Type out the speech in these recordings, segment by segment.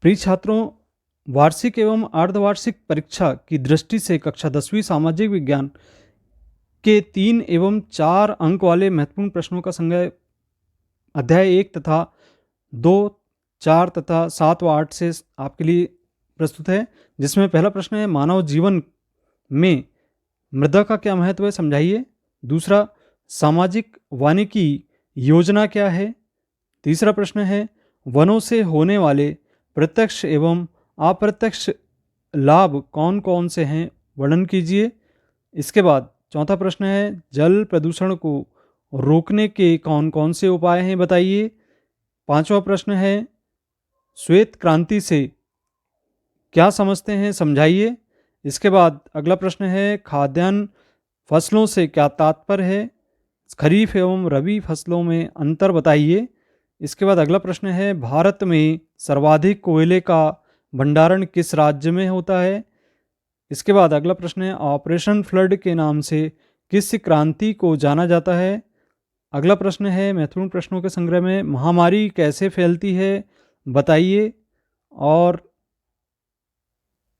प्रिय छात्रों, वार्षिक एवं अर्धवार्षिक परीक्षा की दृष्टि से कक्षा 10वीं सामाजिक विज्ञान के 3 एवं 4 अंक वाले महत्वपूर्ण प्रश्नों का संग्रह अध्याय 1 तथा 2, 4 तथा 7 व 8 से आपके लिए प्रस्तुत है। जिसमें पहला प्रश्न है, मानव जीवन में मृदा का क्या महत्व है, समझाइए। दूसरा, सामाजिक वानिकी योजना क्या है। तीसरा प्रश्न है, वनों से होने वाले प्रत्यक्ष एवं अप्रत्यक्ष लाभ कौन कौन से हैं, वर्णन कीजिए। इसके बाद चौथा प्रश्न है, जल प्रदूषण को रोकने के कौन कौन से उपाय हैं, बताइए। पांचवा प्रश्न है, श्वेत क्रांति से क्या समझते हैं, समझाइए। इसके बाद अगला प्रश्न है, खाद्यान्न फसलों से क्या तात्पर्य है, खरीफ एवं रबी फसलों में अंतर बताइए। इसके बाद अगला प्रश्न है, भारत में सर्वाधिक कोयले का भंडारण किस राज्य में होता है। इसके बाद अगला प्रश्न है, ऑपरेशन फ्लड के नाम से किस क्रांति को जाना जाता है। अगला प्रश्न है, महत्वपूर्ण प्रश्नों के संग्रह में महामारी कैसे फैलती है, बताइए। और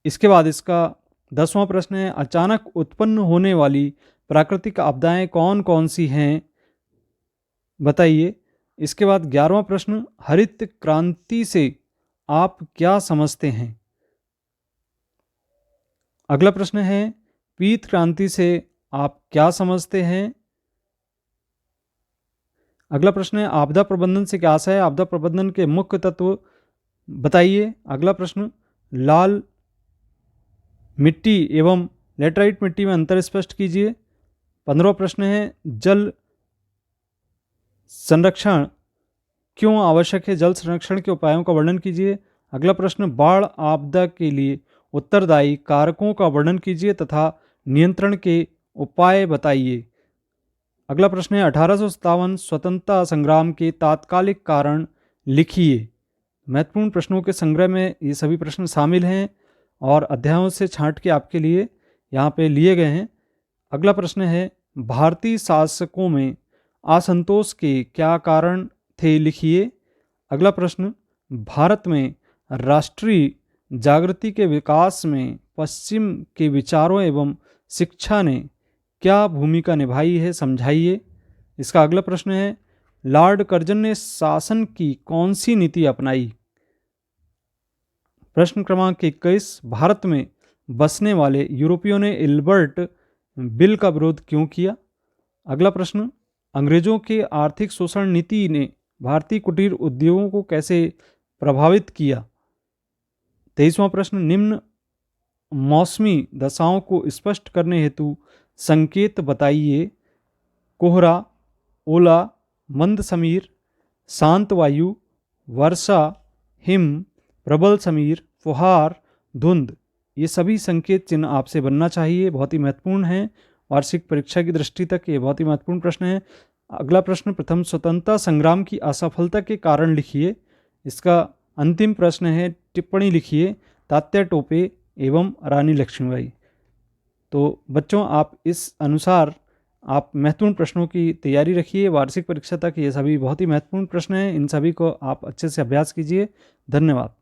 इसके बाद इसका 10वां प्रश्न है, अचानक उत्पन्न होने वाली प्राकृतिक आपदाएं कौन कौन सी हैं, बताइए। इसके बाद 11वां प्रश्न, हरित क्रांति से आप क्या समझते हैं। अगला प्रश्न है, पीत क्रांति से आप क्या समझते हैं। अगला प्रश्न है, आपदा प्रबंधन से क्या आशय है, आपदा प्रबंधन के मुख्य तत्व बताइए। अगला प्रश्न, लाल मिट्टी एवं लेटराइट मिट्टी में अंतर स्पष्ट कीजिए। 15वां प्रश्न है, जल संरक्षण क्यों आवश्यक है, जल संरक्षण के उपायों का वर्णन कीजिए। अगला प्रश्न, बाढ़ आपदा के लिए उत्तरदायी कारकों का वर्णन कीजिए तथा नियंत्रण के उपाय बताइए। अगला प्रश्न है, 1857 स्वतंत्रता संग्राम के तात्कालिक कारण लिखिए। महत्वपूर्ण प्रश्नों के संग्रह में ये सभी प्रश्न शामिल हैं और अध्यायों से छांट के आपके लिए यहाँ पे लिए गए हैं। अगला प्रश्न है, भारतीय शासकों में असंतोष के क्या कारण थे, लिखिए। अगला प्रश्न, भारत में राष्ट्रीय जागृति के विकास में पश्चिम के विचारों एवं शिक्षा ने क्या भूमिका निभाई है, समझाइए। इसका अगला प्रश्न है, लॉर्ड कर्जन ने शासन की कौन सी नीति अपनाई। प्रश्न क्रमांक 21, भारत में बसने वाले यूरोपियों ने इल्बर्ट बिल का विरोध क्यों किया। अगला प्रश्न, अंग्रेजों के आर्थिक शोषण नीति ने भारतीय कुटीर उद्योगों को कैसे प्रभावित किया। 23वां प्रश्न, निम्न मौसमी दशाओं को स्पष्ट करने हेतु संकेत बताइए। कोहरा, ओला, मंद समीर, शांत वायु, वर्षा, हिम, प्रबल समीर, फुहार, धुंध। ये सभी संकेत चिन्ह आपसे बनना चाहिए, बहुत ही महत्वपूर्ण हैं। वार्षिक परीक्षा की दृष्टि तक ये बहुत ही महत्वपूर्ण प्रश्न है। अगला प्रश्न, प्रथम स्वतंत्रता संग्राम की असफलता के कारण लिखिए। इसका अंतिम प्रश्न है, टिप्पणी लिखिए, तात्या टोपे एवं रानी लक्ष्मीबाई। तो बच्चों, आप इस अनुसार आप महत्वपूर्ण प्रश्नों की तैयारी रखिए। वार्षिक परीक्षा तक ये सभी बहुत ही महत्वपूर्ण प्रश्न हैं, इन सभी को आप अच्छे से अभ्यास कीजिए। धन्यवाद।